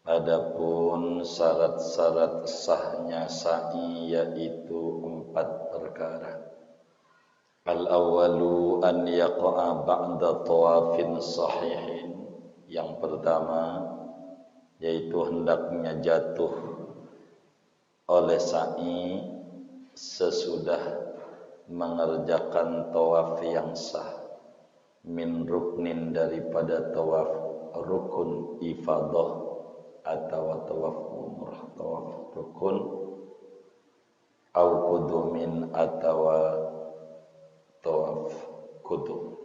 Adapun syarat-syarat sahnya sa'i yaitu 4 perkara. Al-awwalu an yaqa'a ba'da tawafin sahihin. Yang pertama yaitu hendaknya jatuh oleh sa'i sesudah mengerjakan tawaf yang sah, min ruknin daripada tawaf rukun ifadah atau tawaf umrah, tawaf rukun, au kudumin atau tawaf kudum.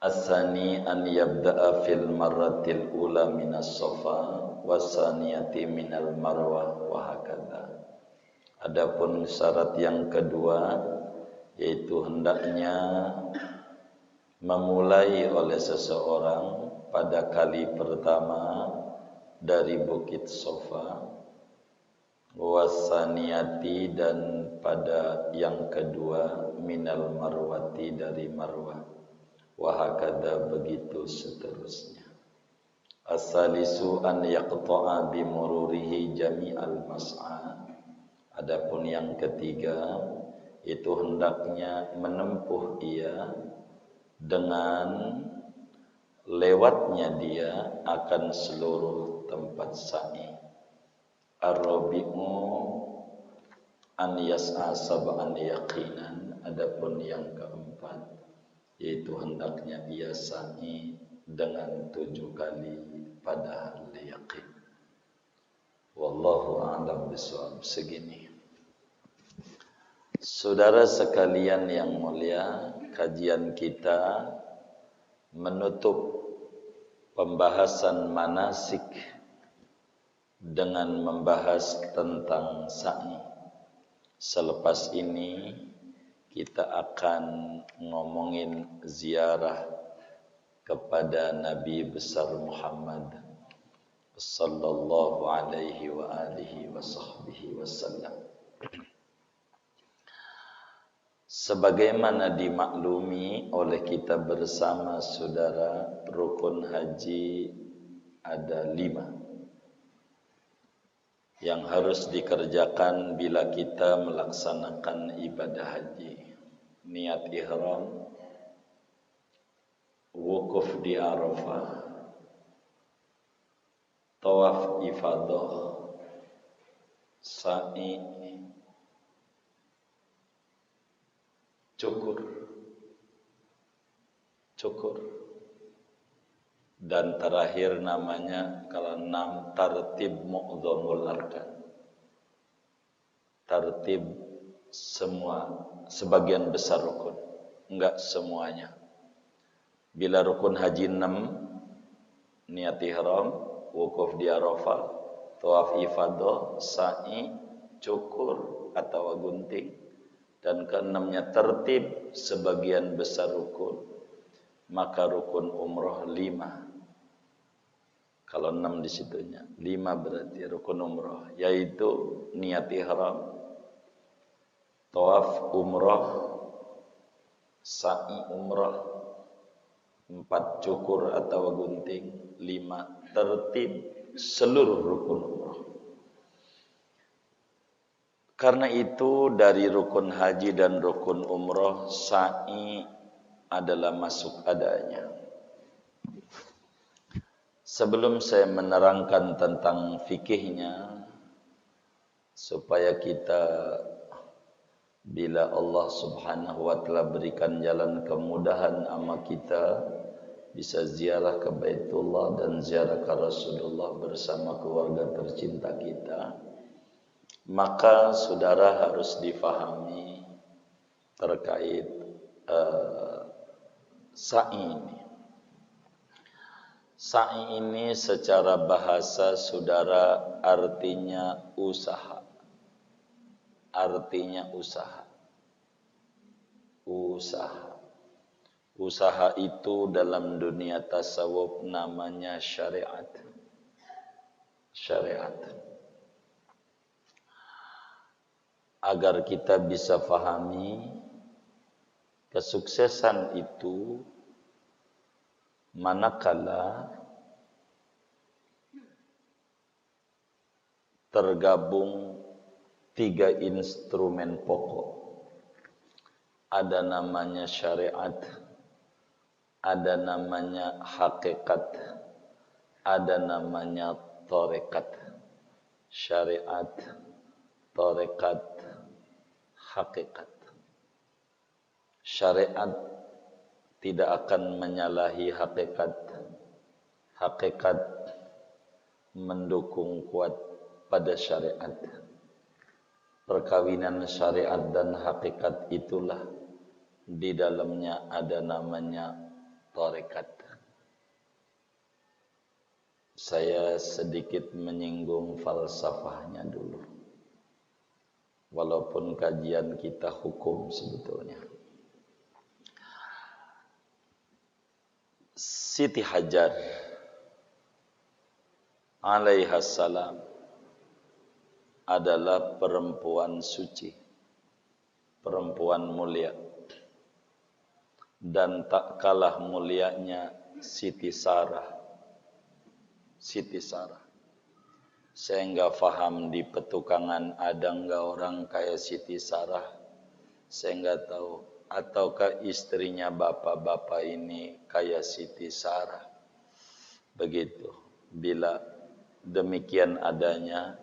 As-sani an yabda'a fil marratil ula minas safa wasaniyati minal marwah wa hakadha. Adapun syarat yang kedua yaitu hendaknya memulai oleh seseorang pada kali pertama dari Bukit Safa, wasaniyati dan pada yang kedua minal marwati dari Marwah, wahakada begitu seterusnya. As-salisu an yaqta'a bimururihi jami'al mas'a. Adapun yang ketiga itu hendaknya menempuh ia dengan lewatnya dia akan seluruh tempat sa'i. Ar-rabi'u an yas'a sab'an yaqinan. Adapun yang keempat yaitu hendaknya ia sa'i dengan 7 kali pada hal yakin. Wallahu a'lam bishawab. Segini. Saudara sekalian yang mulia, kajian kita menutup pembahasan manasik dengan membahas tentang sa'i. Selepas ini kita akan ngomongin ziarah kepada Nabi besar Muhammad sallallahu alaihi wa alihi wa sahbihi wasallam. Sebagaimana dimaklumi oleh kita bersama saudara, rukun haji ada 5 yang harus dikerjakan bila kita melaksanakan ibadah haji. Niat ihram, wukuf di Arafah, tawaf ifadah, sa'i, cukur, dan terakhir namanya kalau 6 tartib mu'dhamul arkan. Tartib semua, sebagian besar rukun, enggak semuanya. Bila rukun haji 6, niat ihram, wukuf di Arafah, tawaf ifadah, sa'i, cukur atau gunting, dan ke-6-nya tertib sebagian besar rukun, maka rukun umroh 5. Kalau 6 di situnya, 5 berarti rukun umroh, yaitu niat ihram, tawaf umroh, sa'i umroh, 4 cukur atau gunting, 5 tertib seluruh rukun umroh. Karena itu dari rukun haji dan rukun umroh, sa'i adalah masuk adanya. Sebelum saya menerangkan tentang fikihnya, supaya kita bila Allah subhanahu wa ta'ala berikan jalan kemudahan sama kita, bisa ziarah ke Baitullah dan ziarah ke Rasulullah bersama keluarga tercinta kita, maka saudara harus difahami terkait sa'i ini. Sa'i ini secara bahasa saudara artinya usaha. Artinya usaha. Usaha itu dalam dunia tasawuf namanya syariat. Agar kita bisa fahami kesuksesan itu manakala tergabung 3 instrumen pokok. Ada namanya syariat, ada namanya hakikat, ada namanya tarekat. Syariat, tarekat, hakikat. Syariat tidak akan menyalahi hakikat. Hakikat mendukung kuat pada syariat. Perkawinan syariat dan hakikat itulah di dalamnya ada namanya tarekat. Saya sedikit menyinggung falsafahnya dulu. Walaupun kajian kita hukum sebetulnya. Siti Hajar alaihassalam adalah perempuan suci, perempuan mulia, dan tak kalah mulianya Siti Sarah. Siti Sarah. Saya enggak faham di petukangan ada enggak orang kayak Siti Sarah. Saya enggak tahu. Ataukah istrinya bapak-bapak ini kayak Siti Sarah. Begitu. Bila demikian adanya,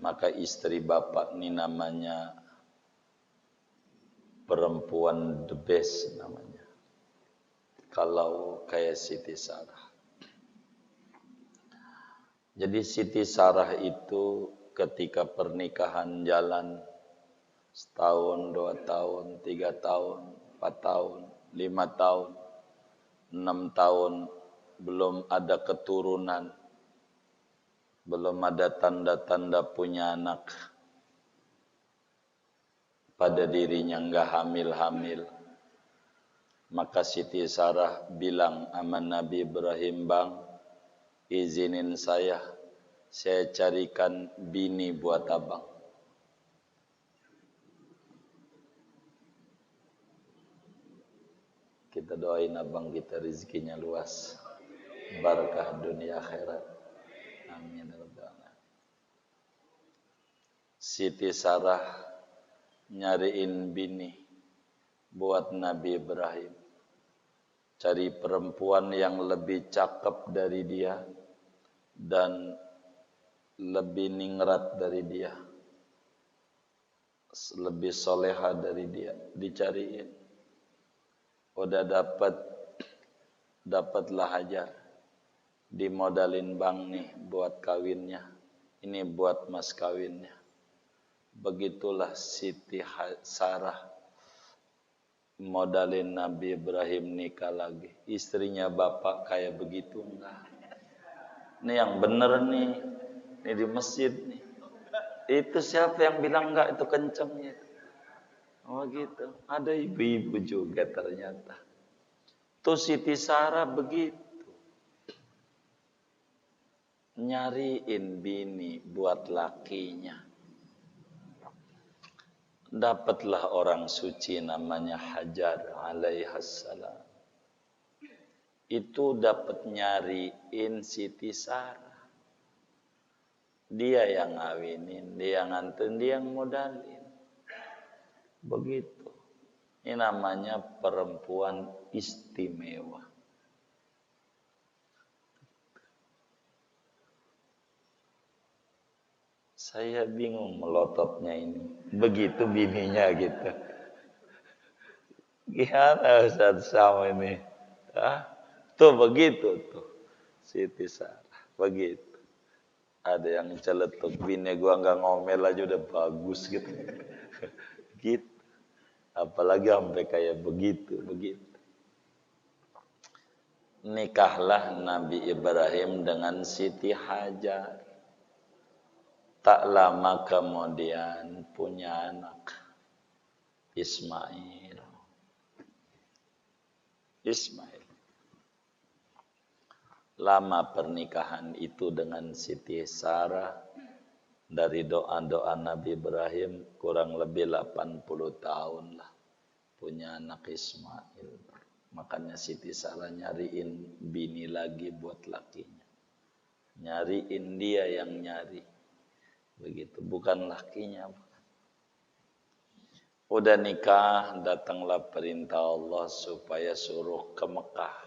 maka istri bapak ini namanya perempuan the best namanya. Kalau kayak Siti Sarah. Jadi Siti Sarah itu ketika pernikahan jalan setahun, 2 tahun, 3 tahun, 4 tahun, 5 tahun, 6 tahun, belum ada keturunan, belum ada tanda-tanda punya anak, pada dirinya enggak hamil-hamil. Maka Siti Sarah bilang sama Nabi Ibrahim, "Bang, izinin saya carikan bini buat abang." Kita doain abang kita rezekinya luas, barakah dunia akhirat. Amin. Siti Sarah nyariin bini buat Nabi Ibrahim. Cari perempuan yang lebih cakep dari dia dan lebih ningrat dari dia, lebih soleha dari dia, dicariin. Udah dapatlah Hajar, dimodalin bang nih buat kawinnya, ini buat mas kawinnya. Begitulah Siti Sarah modalin Nabi Ibrahim nikah lagi. Istrinya bapak kayak begitu enggak? Ini yang bener nih, ini di masjid nih. Itu siapa yang bilang enggak, itu kencengnya. Oh gitu, ada ibu-ibu juga ternyata. Tuh Siti Sarah begitu. Nyariin bini buat lakinya. Dapatlah orang suci namanya Hajar alaihassalam. Itu dapat nyariin Siti Sarah. Dia yang ngawinin, dia yang nganterin, dia yang modalin. Begitu. Ini namanya perempuan istimewa. Saya bingung melototnya ini. Begitu bininya gitu. Gimana Ustaz Sam ini? Tuh begitu tuh. Siti Sarah. Begitu. Ada yang celetuk, bini gua nggak ngomel aja udah bagus gitu. Gitu. Apalagi sampai kayak begitu. Nikahlah Nabi Ibrahim dengan Siti Hajar. Tak lama kemudian punya anak Ismail. Lama pernikahan itu dengan Siti Sarah. Dari doa-doa Nabi Ibrahim kurang lebih 80 tahun lah punya anak Ismail. Makanya Siti Sarah nyariin bini lagi buat lakinya. Nyariin, dia yang nyari. Begitu, bukan lakinya. Udah nikah, datanglah perintah Allah supaya suruh ke Mekah.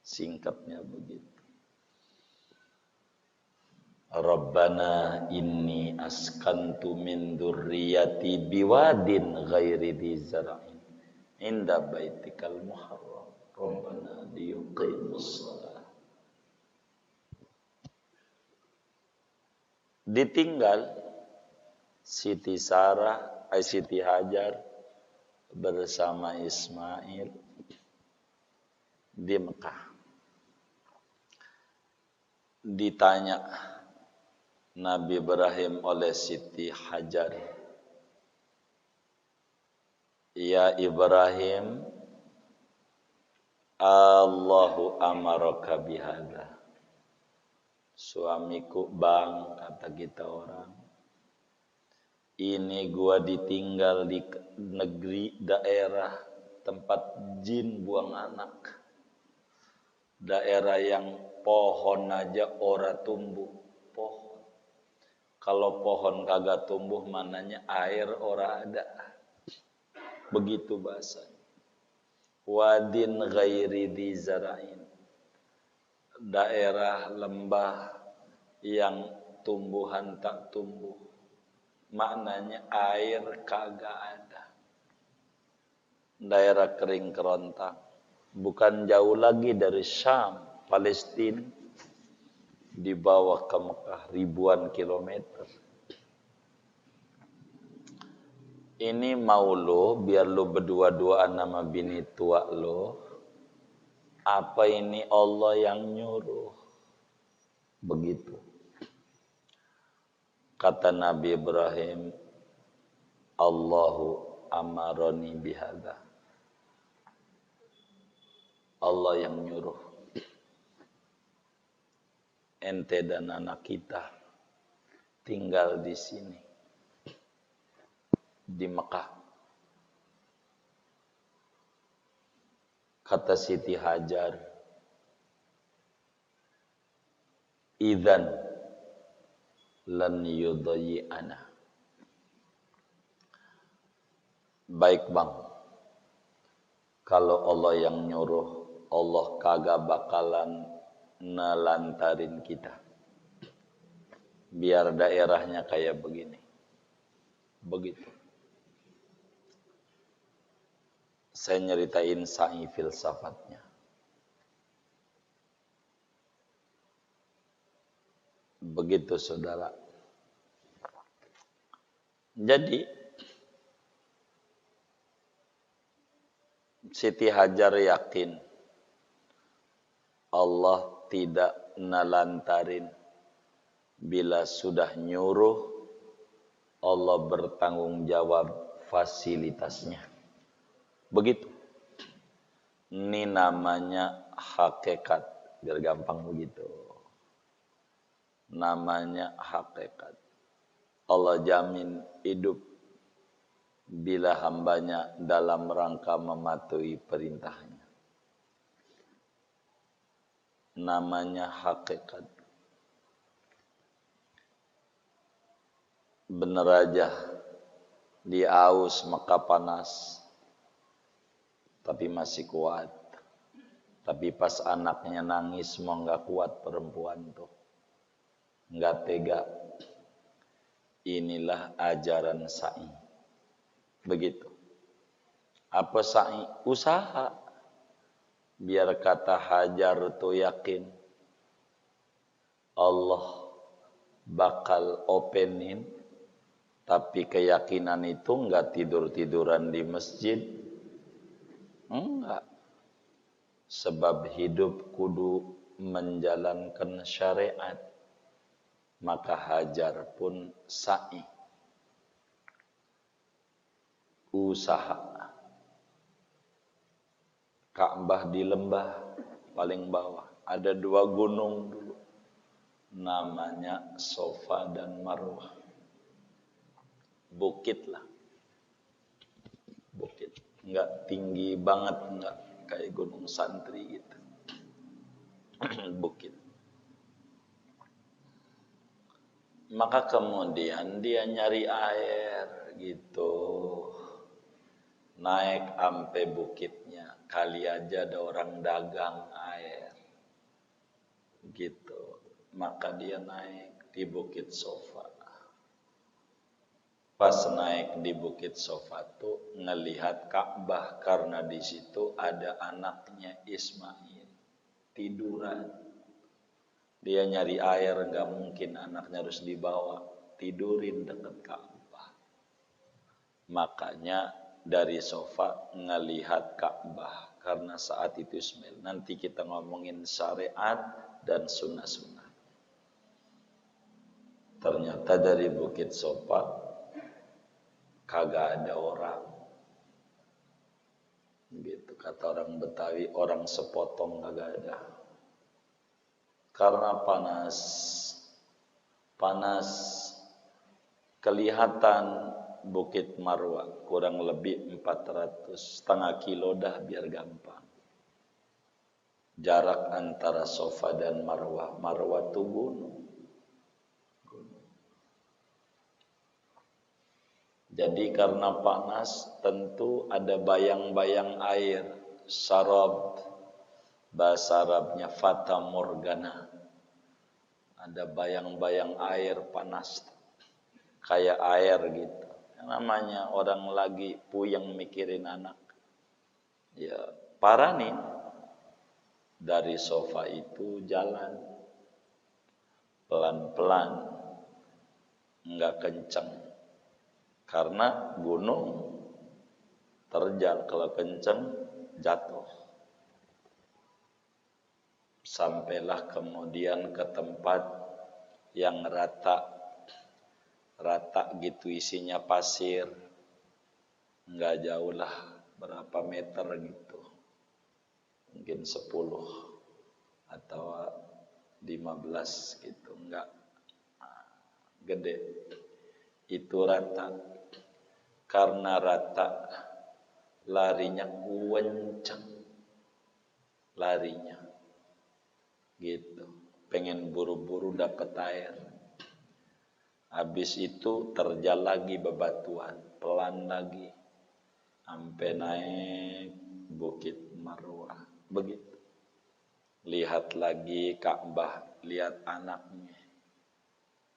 Singkatnya begitu. Rabbana inni askantu min dzurriyyati biwadin ghairi dzi zar'in inda baitikal muharram. Rabbana liyuqimus shalah. Ditinggal Siti Hajar bersama Ismail di Mekah. Ditanya Nabi Ibrahim oleh Siti Hajar, "Ya Ibrahim, Allahu amaraka bihadza." Suamiku, bang, kata kita orang, ini gua ditinggal di negeri daerah tempat jin buang anak. Daerah yang pohon aja ora tumbuh. Pohon. Kalau pohon kagak tumbuh, mananya air ora ada. Begitu bahasanya. Wadin ghairi dzi zara'in. Daerah lembah yang tumbuhan tak tumbuh. Maknanya air kagak ada. Daerah kering kerontang. Bukan jauh lagi dari Syam, Palestina. Dibawa ke Mekah ribuan kilometer. Ini mau lo, biar lo berdua-duaan sama bini tua lo. Apa ini Allah yang nyuruh? Begitu. Kata Nabi Ibrahim, Allahu amaroni bihadza. Allah yang nyuruh. Ente dan anak kita tinggal di sini. Di Mekah. Kata Siti Hajar, idzan lan yudayyi'ana. Baik bang, kalau Allah yang nyuruh, Allah kagak bakalan nelantarin kita. Biar daerahnya kayak begini. Begitu. Saya nyeritain sa'i filsafatnya. Begitu saudara. Jadi Siti Hajar yakin Allah tidak nelantarin. Bila sudah nyuruh, Allah bertanggung jawab fasilitasnya. Begitu. Ini namanya hakikat. Biar gampang begitu. Namanya hakikat. Allah jamin hidup bila hambanya dalam rangka mematuhi perintahnya. Namanya hakikat. Bener aja di aus maka panas, tapi masih kuat. Tapi pas anaknya nangis mau nggak kuat perempuan tuh, nggak tega. Inilah ajaran sa'i. Begitu. Apa sa'i? Usaha. Biar kata Hajar tuh yakin Allah bakal openin. Tapi keyakinan itu enggak tidur-tiduran di masjid. Enggak. Sebab hidup kudu menjalankan syariat. Maka Hajar pun sa'i. Usaha. Ka'bah di lembah paling bawah. Ada 2 gunung dulu. Namanya Safa dan Marwah. Bukit lah. Bukit. Enggak tinggi banget, enggak kayak gunung santri gitu. Bukit. Maka kemudian dia nyari air gitu. Naik ampe bukitnya, kali aja ada orang dagang air. Gitu. Maka dia naik di Bukit Sofa. Pas naik di Bukit Sofa tuh ngelihat Ka'bah karena di situ ada anaknya Ismail tiduran. Dia nyari air, nggak mungkin anaknya harus dibawa, tidurin dekat Ka'bah. Makanya dari sofa ngelihat Ka'bah karena saat itu Ismail. Nanti kita ngomongin syariat dan sunnah-sunnah. Ternyata dari Bukit Sofa kagak ada orang. Gitu kata orang Betawi, orang sepotong kagak ada. Karena panas kelihatan Bukit Marwa kurang lebih 400,5 kilo dah biar gampang. Jarak antara Sofa dan Marwah. Marwah itu gunung. Jadi karena panas tentu ada bayang-bayang air. Sarab, bahasa Arabnya Fata Morgana. Ada bayang-bayang air panas. Kayak air gitu. Namanya orang lagi puyeng mikirin anak. Ya parah nih. Dari Sofa itu jalan pelan-pelan, enggak kenceng. Karena gunung terjal, kalau kenceng jatuh. Sampailah kemudian ke tempat yang rata gitu, isinya pasir. Enggak jauh lah, berapa meter gitu. Mungkin 10 atau 15 gitu, enggak gede. Itu rata. Karena rata, larinya kencang. Larinya gitu, pengen buru-buru dapat air. Habis itu terjal lagi bebatuan, pelan lagi sampai naik Bukit Marwah. Begitu. Lihat lagi Ka'bah, lihat anaknya.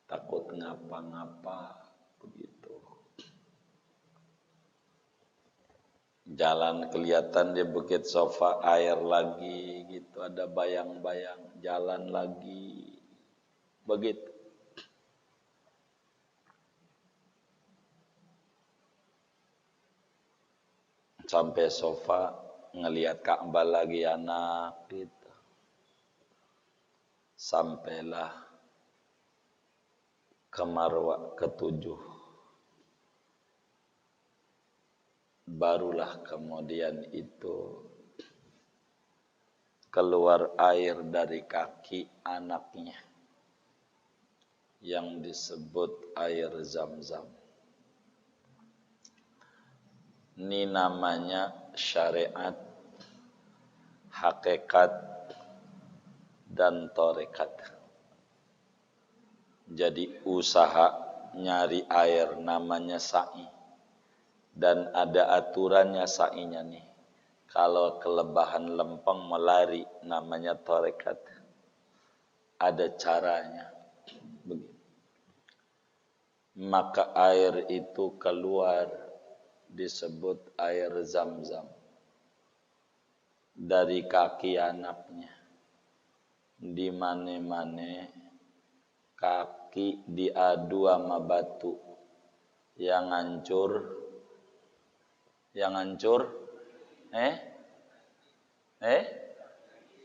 Takut ngapa-ngapa. Begitu. Jalan kelihatan di Bukit Sofa, air lagi gitu, ada bayang-bayang, jalan lagi. Begitu. Sampai Sofa ngelihat Ka'bah lagi anak gitu. Sampailah ke Marwah ke-7. Barulah kemudian itu keluar air dari kaki anaknya yang disebut air Zam-Zam. Ini namanya syariat, hakikat, dan tarekat. Jadi usaha nyari air namanya sa'i. Dan ada aturannya sa'inya nih. Kalau kelebahan lempeng melari namanya tarekat. Ada caranya. Begitu. Maka air itu keluar disebut air Zam-Zam dari kaki anaknya. Di mana-mana kaki diadu sama batu yang hancur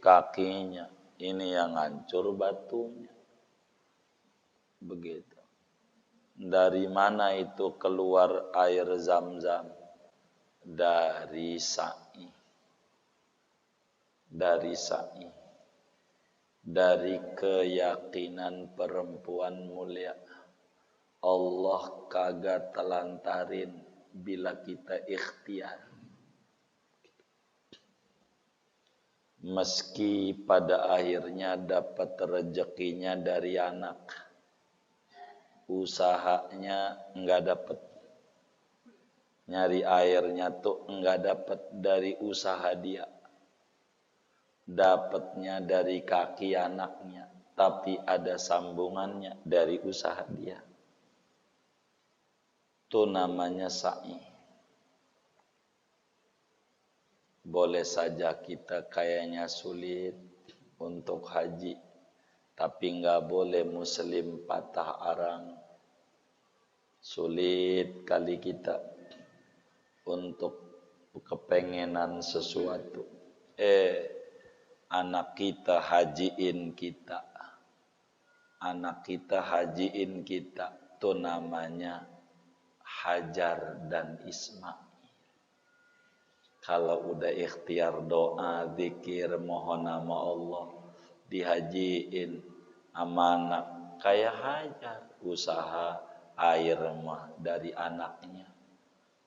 kakinya, ini yang hancur batunya. Begitu. Dari mana itu keluar air Zam-Zam? Dari sa'i. Dari sa'i. Dari keyakinan perempuan mulia. Allah kagak telantarin bila kita ikhtiar. Meski pada akhirnya dapat rezekinya dari anak. usahanya enggak dapat. Nyari airnya tuh enggak dapat dari usaha dia. Dapatnya dari kaki anaknya, tapi ada sambungannya dari usaha dia. Itu namanya sa'i. Boleh saja kita kayaknya sulit untuk haji, tapi enggak boleh muslim patah arang. Sulit kali kita untuk kepengenan sesuatu. Anak kita hajiin kita. Anak kita hajiin kita. Itu namanya Hajar dan Ismail. Kalau udah ikhtiar doa, zikir, mohon nama Allah, dihajiin amanah kayak Hajar, usaha air mah dari anaknya.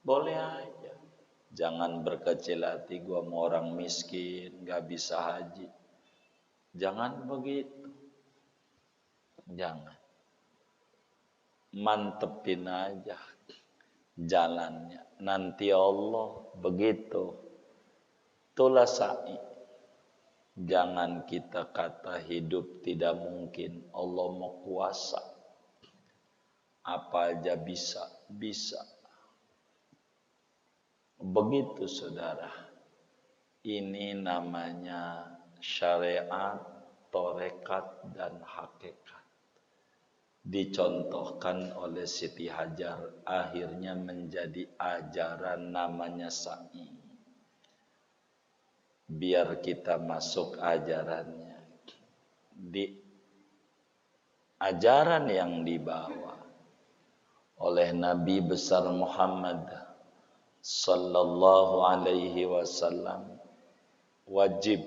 Boleh aja. Jangan berkecil hati, gua mau orang miskin, gak bisa haji. Jangan begitu. Jangan. Mantepin aja jalannya. Nanti Allah begitu. Itulah sa'i. Jangan kita kata hidup tidak mungkin. Allah mau kuasa. Apa aja bisa. Bisa. Begitu saudara. Ini namanya syariat, tarekat, dan hakikat. Dicontohkan oleh Siti Hajar. Akhirnya menjadi ajaran namanya sa'i. Biar kita masuk ajarannya. Di ajaran yang dibawa oleh Nabi besar Muhammad sallallahu alaihi wasallam, wajib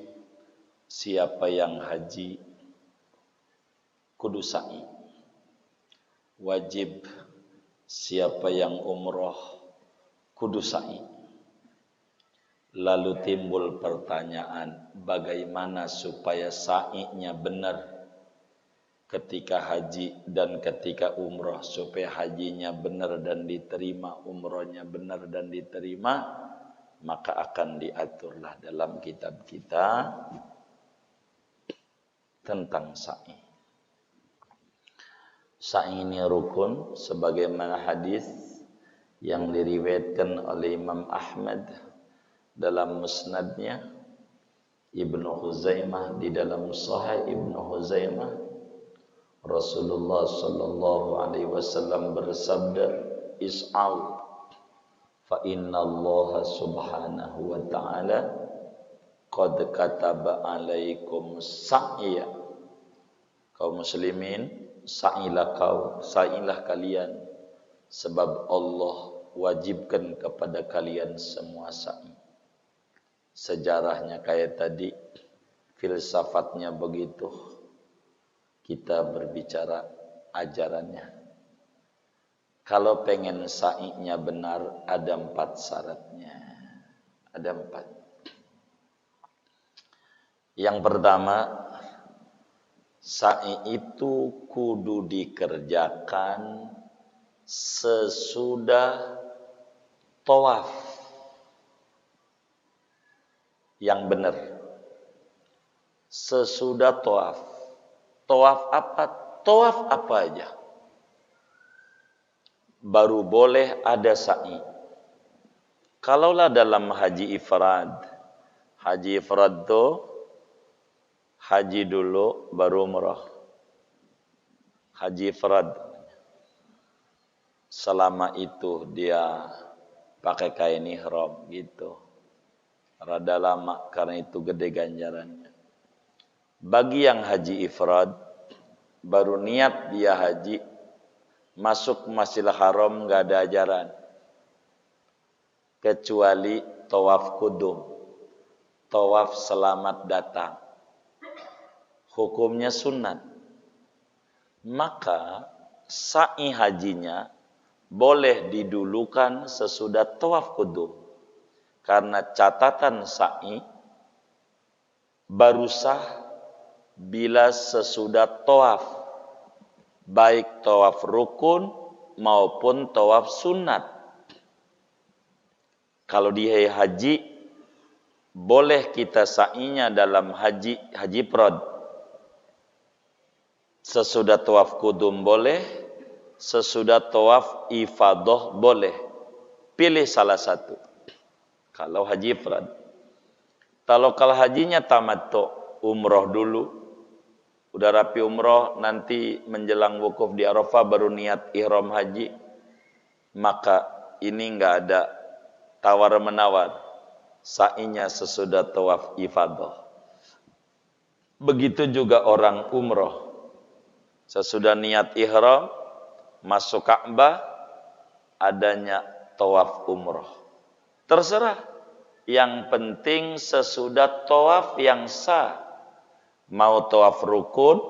siapa yang haji kudu sa'i. Wajib siapa yang umroh kudu sa'i. Lalu timbul pertanyaan, bagaimana supaya sa'inya benar ketika haji dan ketika umroh, supaya hajinya benar dan diterima, umrohnya benar dan diterima, maka akan diaturlah dalam kitab kita tentang sa'i. Sa'i ini rukun sebagaimana hadis yang diriwayatkan oleh Imam Ahmad dalam musnadnya, Ibnu Huzaimah di dalam Sahih Ibnu Huzaimah, Rasulullah sallallahu alaihi wasallam bersabda, is'al fa inna Allah subhanahu wa ta'ala qad kataba alaikum sa'ya. Kaum muslimin, sa'ilah kalian, sebab Allah wajibkan kepada kalian semua sa'i. Sejarahnya kayak tadi, filsafatnya begitu. Kita berbicara ajarannya. Kalau pengen sa'inya benar, ada 4 syaratnya. Ada 4. Yang pertama, sa'i itu kudu dikerjakan sesudah tawaf yang benar. Sesudah tawaf. Tawaf apa? Tawaf apa aja. Baru boleh ada sa'i. Kalaulah dalam haji ifrad. Haji ifrad itu haji dulu baru umrah. Haji ifrad. Selama itu dia pakai kain ihram gitu. Rada lama karena itu gede ganjarannya. Bagi yang haji ifrad, baru niat dia haji, masuk Masjidil Haram gak ada ajaran. Kecuali tawaf kudum, tawaf selamat datang. Hukumnya sunat. Maka sa'i hajinya boleh didulukan sesudah tawaf kudum. Karena catatan sa'i baru sah bila sesudah tawaf. baik tawaf rukun maupun tawaf sunat. Kalau di haji, boleh kita sa'inya dalam haji ifrad. Sesudah tawaf kudum boleh, sesudah tawaf ifadah boleh. Pilih salah satu. Kalau haji ifrad. Kalau hajinya tamattu, umroh dulu. Udah rapi umroh, nanti menjelang wukuf di Arafah baru niat ihram haji. Maka ini enggak ada tawar-menawar. Sa'inya sesudah tawaf ifadah. Begitu juga orang umroh. Sesudah niat ihram, masuk Ka'bah, adanya tawaf umroh. Terserah. Yang penting sesudah tawaf yang sah. Mau tawaf rukun,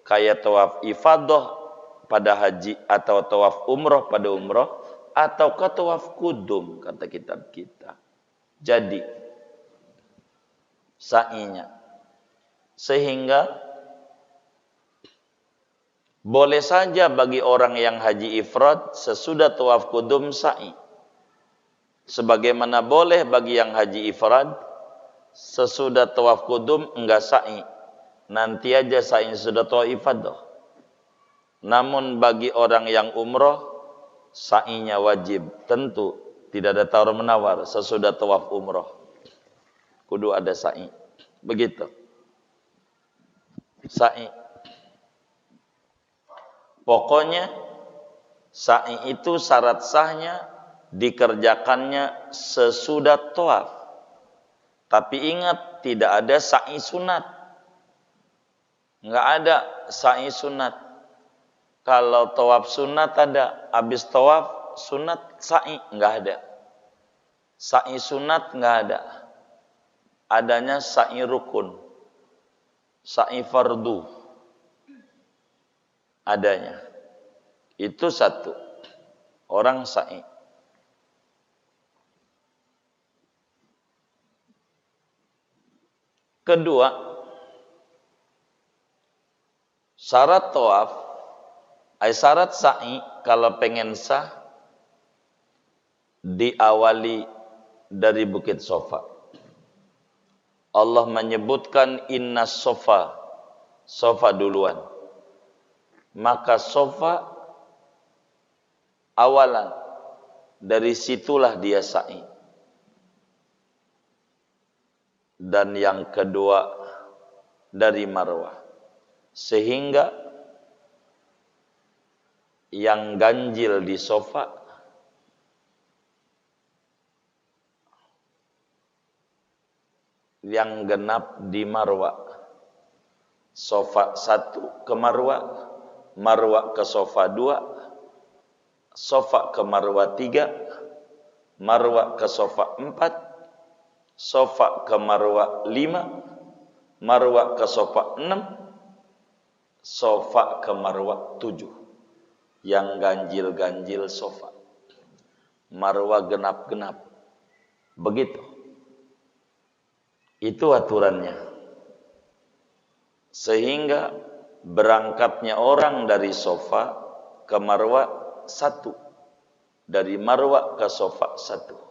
kayak tawaf ifadah pada haji, atau tawaf umroh pada umroh, atau ke tawaf kudum, kata kitab kita. Jadi, sa'inya. Sehingga, boleh saja bagi orang yang haji ifrad, sesudah tawaf kudum sa'i. Sebagaimana boleh bagi yang haji ifrad, sesudah tawaf kudum enggak sa'i. Nanti aja sa'i sudah tawaf ifadah. Namun bagi orang yang umroh, sa'inya wajib. Tentu tidak ada tawar-menawar sesudah tawaf umroh. Kudu ada sa'i. Begitu. Sa'i. Pokoknya sa'i itu syarat sahnya dikerjakannya sesudah tawaf. Tapi ingat, tidak ada sa'i sunat. Enggak ada sa'i sunat. Kalau tawaf sunat ada, habis tawaf sunat sa'i, enggak ada. Sa'i sunat enggak ada. Adanya sa'i rukun, sa'i fardu. Adanya. Itu satu. Orang sa'i. Kedua, syarat tawaf, syarat sa'i kalau pengen sah diawali dari Bukit Sofa. Allah menyebutkan inna sofa, sofa duluan. Maka sofa awalan, dari situlah dia sa'i. Dan yang kedua dari Marwah. Sehingga yang ganjil di sofa yang genap di Marwah. Sofa 1 ke Marwah, Marwah ke sofa 2, sofa ke Marwah 3, Marwah ke sofa 4, sofa ke Marwah 5, Marwah ke sofa 6, sofa ke Marwah 7. Yang ganjil-ganjil sofa. Marwah genap-genap. Begitu. Itu aturannya. Sehingga berangkatnya orang dari sofa ke Marwah 1. Dari Marwah ke sofa 1.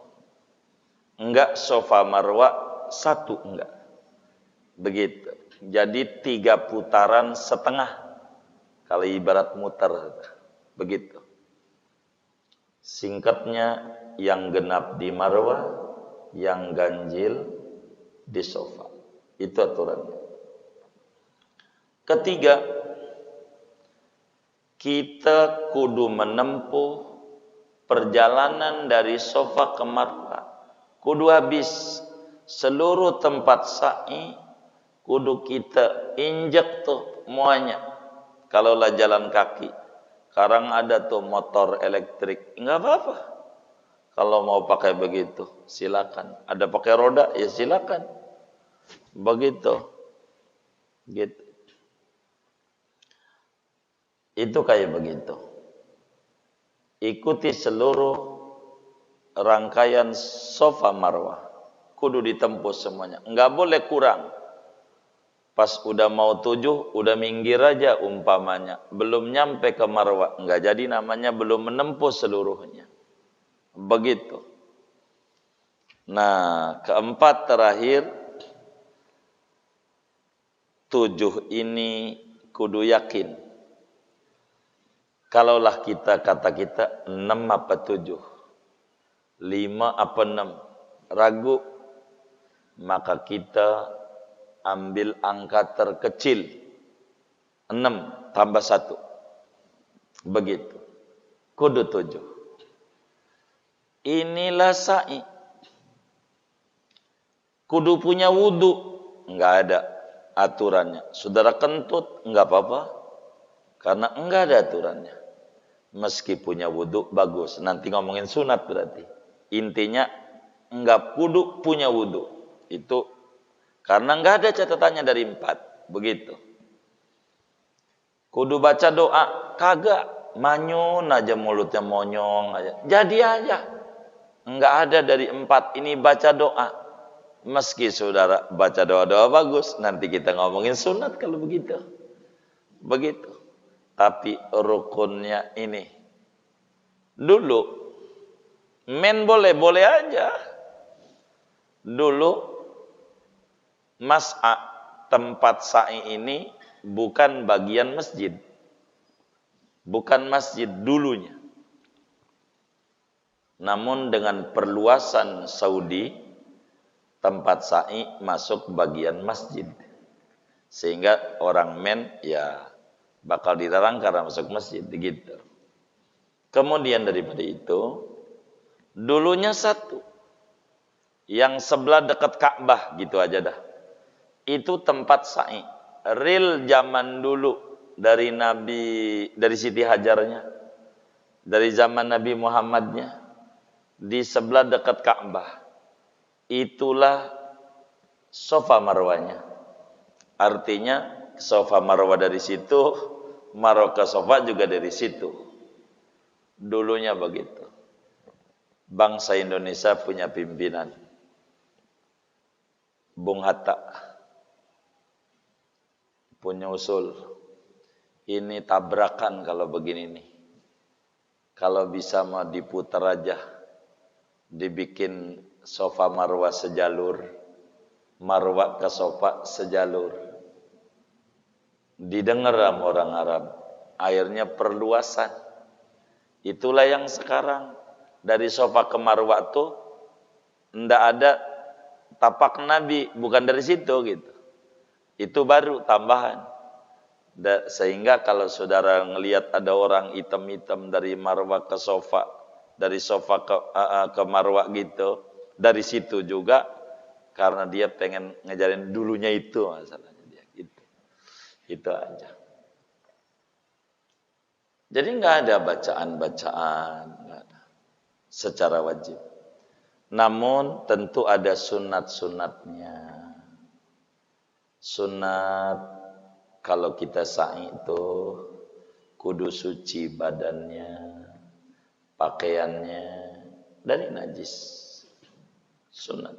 Enggak sofa Marwah 1, enggak. Begitu. Jadi 3 putaran setengah. Kalau ibarat muter. Begitu. Singkatnya, yang genap di Marwah, yang ganjil di sofa. Itu aturannya. Ketiga, kita kudu menempuh perjalanan dari sofa ke Marwah. Kudu habis seluruh tempat sa'i, kudu kita injek tuh semuanya. Kalaulah jalan kaki, sekarang ada tuh motor elektrik, enggak apa-apa. Kalau mau pakai begitu, silakan. Ada pakai roda, ya silakan. Begitu. Gitu. Itu kayak begitu. Ikuti seluruh rangkaian sofa Marwah. Kudu ditempuh semuanya. Enggak boleh kurang. Pas udah mau 7, udah minggir aja umpamanya. Belum nyampe ke Marwah. Enggak jadi namanya belum menempuh seluruhnya. Begitu. Nah, keempat terakhir, 7 ini kudu yakin. Kalaulah kata kita 6 apa 7, 5 apa 6, ragu, maka kita ambil angka terkecil 6 tambah 1. Begitu. Kudu 7. Inilah sa'i. Kudu punya wudu. Enggak ada aturannya. Saudara kentut enggak apa-apa. Karena enggak ada aturannya. Meski punya wudu bagus. Nanti ngomongin sunat berarti. Intinya enggak kudu punya wudu. Itu karena enggak ada catatannya dari 4. Begitu. Kudu baca doa. Kagak. Manyun aja mulutnya monyong aja. Jadi aja. Enggak ada dari 4 ini baca doa. Meski saudara baca doa-doa bagus. Nanti kita ngomongin sunat kalau begitu. Begitu. Tapi rukunnya ini. Dulu. Boleh aja. Dulu. Mas'a, tempat sa'i ini bukan bagian masjid. Bukan masjid dulunya. Namun dengan perluasan Saudi, tempat sa'i masuk bagian masjid. Sehingga orang ya bakal dilarang karena masuk masjid. Gitu. Kemudian daripada itu, dulunya satu. Yang sebelah dekat Ka'bah, gitu aja dah. Itu tempat sa'i. Real zaman dulu dari Siti Hajarnya, dari zaman Nabi Muhammadnya, di sebelah dekat Ka'bah. Itulah Safa Marwahnya. Artinya Safa Marwah dari situ, Marwah ke Safa juga dari situ. Dulunya begitu. Bangsa Indonesia punya pimpinan, Bung Hatta. Punya usul. Ini tabrakan kalau begini nih. Kalau bisa mau diputar aja. Dibikin Safa Marwah sejalur. Marwah ke Safa sejalur. Didengar sama orang Arab. Akhirnya perluasan. Itulah yang sekarang. Dari Safa ke Marwah tuh ndak ada tapak Nabi. Bukan dari situ gitu. Itu baru tambahan. Sehingga kalau saudara ngelihat ada orang hitam-hitam dari Marwah ke Safa, dari Safa ke Marwah gitu, dari situ juga karena dia pengen ngejarin dulunya itu masalahnya dia gitu. Itu aja. Jadi nggak ada bacaan-bacaan, nggak ada secara wajib. Namun tentu ada sunat-sunatnya. Sunat kalau kita sa'i itu kudu suci badannya, pakaiannya dari najis. Sunat.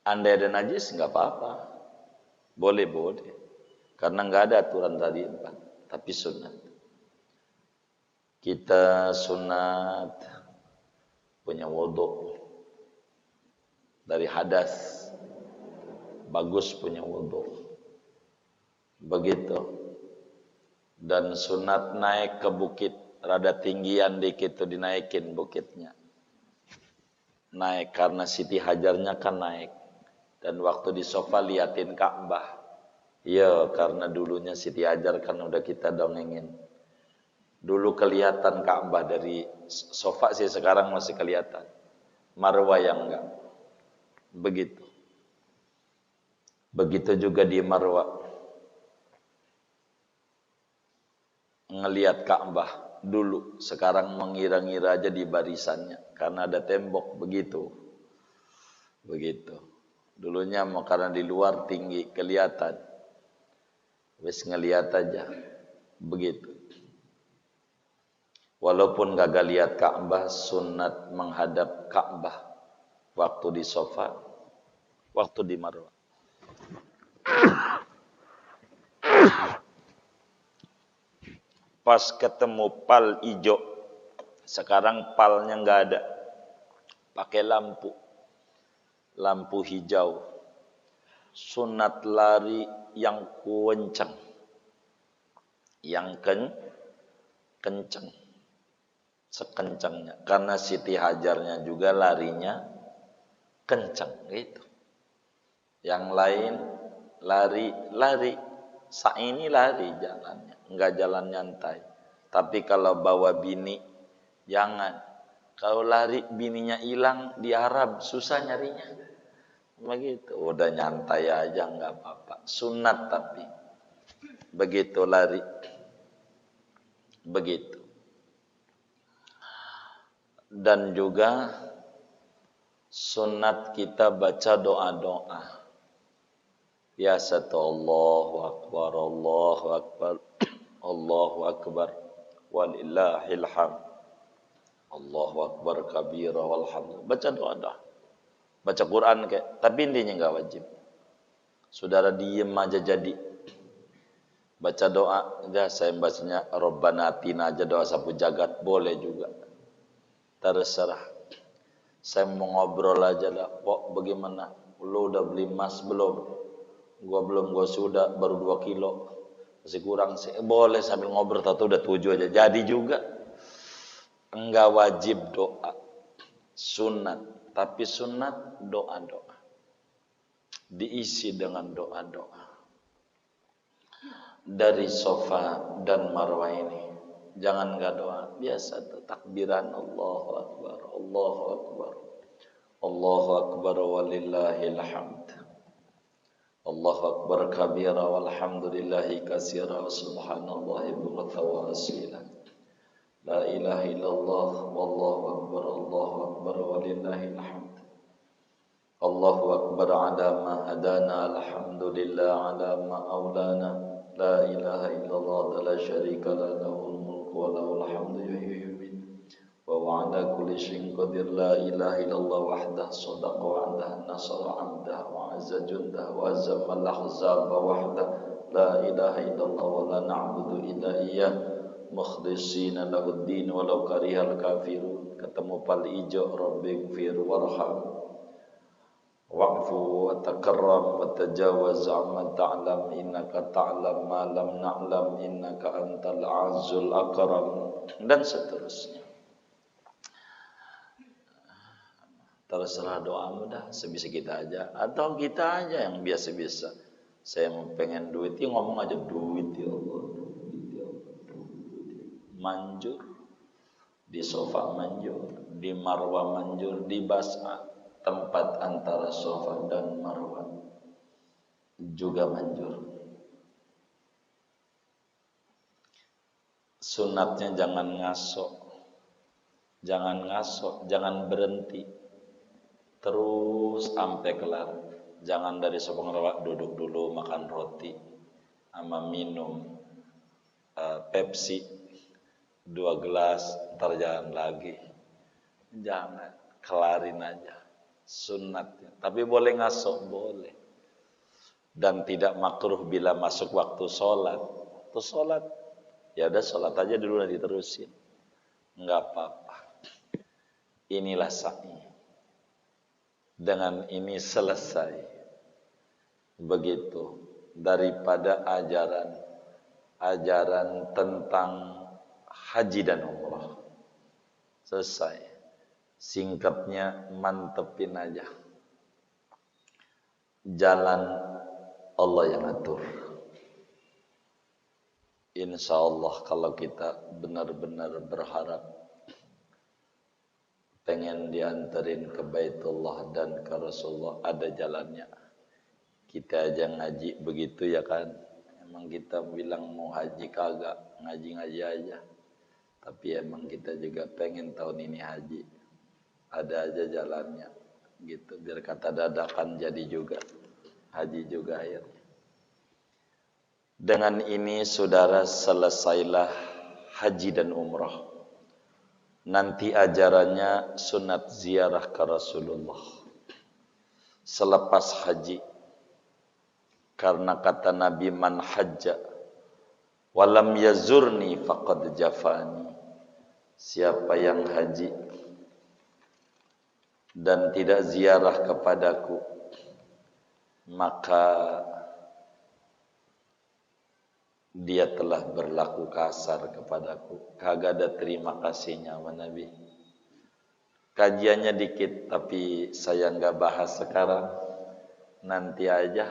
Andai ada najis nggak apa-apa, boleh. Karena nggak ada aturan tadi 4, tapi sunat. Kita sunat punya wudu dari hadas. Bagus punya wudu. Begitu. Dan sunat naik ke bukit. Rada tinggian dikit tuh dinaikin bukitnya. Naik karena Siti Hajarnya kan naik. Dan waktu di Safa liatin Ka'bah. Ya karena dulunya Siti Hajar kan udah kita dongengin. Dulu kelihatan Ka'bah dari Safa sih, sekarang masih kelihatan. Marwah yang enggak. Begitu. Begitu juga di Marwah. Ngelihat Ka'bah dulu, sekarang mengira-ngira aja di barisannya karena ada tembok begitu. Begitu. Dulunya mau karena di luar tinggi kelihatan. Wis ngelihat aja. Begitu. Walaupun gagal lihat Ka'bah, sunat menghadap Ka'bah waktu di Safa. waktu di Marwah. Pas ketemu pal ijo, sekarang palnya nggak ada, pakai lampu hijau. Sunat lari yang kencang, yang kencang, sekencangnya. Karena Siti Hajarnya juga larinya kencang gitu. Yang lain lari, ini lari jalannya, enggak jalan nyantai. Tapi kalau bawa bini, jangan. Kalau lari bininya hilang di Arab, susah nyarinya. Begitu, udah nyantai aja enggak apa-apa. Sunat tapi begitu lari, begitu. Dan juga sunat kita baca doa-doa. Biasa tuh Allahu Akbar, Allahu Akbar, Allahu Akbar, walillahil hamd. Allahu Akbar kabira walhamdulillah. Baca doa-doa. Baca Quran kayak, tapi intinya enggak wajib. Saudara diem aja jadi. Baca doa, enggak saya bacanya Rabbana atina aja doa sapu jagat, boleh juga. Terserah. Saya mau ngobrol aja lah, Pok bagaimana? Lu udah beli emas belum? Gua belum, gua sudah baru 2 kilo. Masih kurang sih. Boleh sambil ngobrol, tahu udah 7 aja. Jadi juga. Enggak wajib doa. Sunat. Tapi sunat doa-doa. Diisi dengan doa-doa. Dari Safa dan Marwah ini. Jangan enggak doa. Biasa tuh takbiran Allahu Akbar. Allahu Akbar. Allahu Akbar walillahil hamd. Allahu Akbar kabira walhamdulillahi katsira wa subhanallahi bughatan wa asila. La ilaha illallah wallahu akbar walillahil hamd. Allahu akbar ala ma hadana alhamdulillah ala ma aulana. La ilaha illallah la syarika lahu mulku wa lahul hamdu yuhyi wa yumiit. Wa ala kulli syai'in qadir. La ilaha illallah wahdahu sadaqa wa'dah nasara 'abdah wa 'azza jundah wa azama al-ahzaba wahdah. La ilaha illallah wa la na'budu illa iyyah mukhlishina lahud-din walau karihal kafirun. Ketemu pal ijo, rabbighfir warham wa'fu wa takarram wa tajawaz amma ta'lam innaka ta'lam ma lam na'lam innaka antal azul akram, dan seterusnya. Terserah doamu dah, sebisa kita aja. Atau kita aja yang biasa-biasa. Saya mau pengen duit, ya ngomong aja duit ya Allah, duit ya Allah, duit. Manjur, di Safa manjur, di Marwah manjur, di Bas'a, tempat antara Safa dan Marwah juga manjur. Sunatnya jangan ngasok, jangan berhenti. Terus sampai kelar. Jangan dari Safa Marwah duduk dulu makan roti sama minum Pepsi 2 gelas, ntar jalan lagi. Jangan, kelarin aja sunatnya. Tapi boleh ngasok, boleh. Dan tidak makruh bila masuk waktu sholat. Waktu sholat, ya udah sholat aja dulu nanti diterusin. Enggak apa-apa. Inilah sa'i. Dengan ini selesai. Begitu. Daripada ajaran tentang haji dan umrah. Selesai. Singkatnya mantepin aja. Jalan Allah yang atur. Insya Allah kalau kita benar-benar berharap pengen dianterin ke Baitullah dan ke Rasulullah, ada jalannya. Kita aja ngaji begitu ya kan. Emang kita bilang mau haji kagak, ngaji-ngaji aja. Tapi emang kita juga pengen tahun ini haji. Ada aja jalannya gitu. Biar kata dadakan jadi juga. Haji juga akhirnya. Dengan ini saudara selesailah haji dan umrah. Nanti ajarannya sunat ziarah ke Rasulullah. selepas haji. Karena kata Nabi, man hajja walam yazurni faqad jafani. Siapa yang haji dan tidak ziarah kepadaku, maka dia telah berlaku kasar kepadaku. Kagak ada terima kasihnya sama Nabi. Kajiannya dikit, tapi saya nggak bahas sekarang. Nanti aja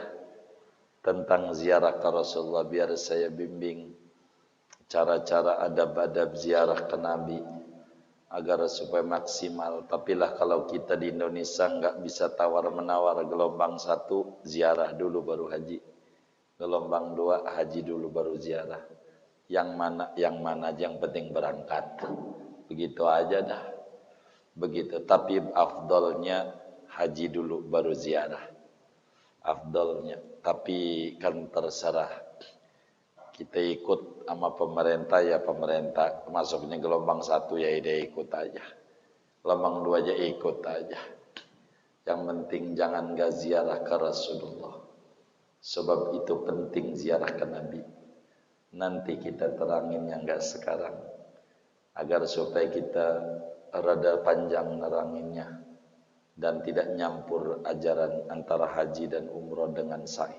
tentang ziarah ke Rasulullah, biar saya bimbing cara-cara adab-adab ziarah ke Nabi agar supaya maksimal. Tapi lah kalau kita di Indonesia nggak bisa tawar-menawar, gelombang 1 ziarah dulu baru haji, gelombang 2 haji dulu baru ziarah. Yang mana aja yang penting berangkat. Begitu aja dah. Begitu. Tapi afdolnya haji dulu baru ziarah. Afdolnya. Tapi kan terserah. Kita ikut sama pemerintah ya pemerintah. Masuknya gelombang 1 ya dia ikut aja. Gelombang 2 aja ikut aja. Yang penting jangan gak ziarah ke Rasulullah. Sebab itu penting ziarah ke Nabi. Nanti kita terangin yang gak sekarang. Agar supaya kita rada panjang neranginnya. Dan tidak nyampur ajaran antara haji dan umroh dengan sa'i.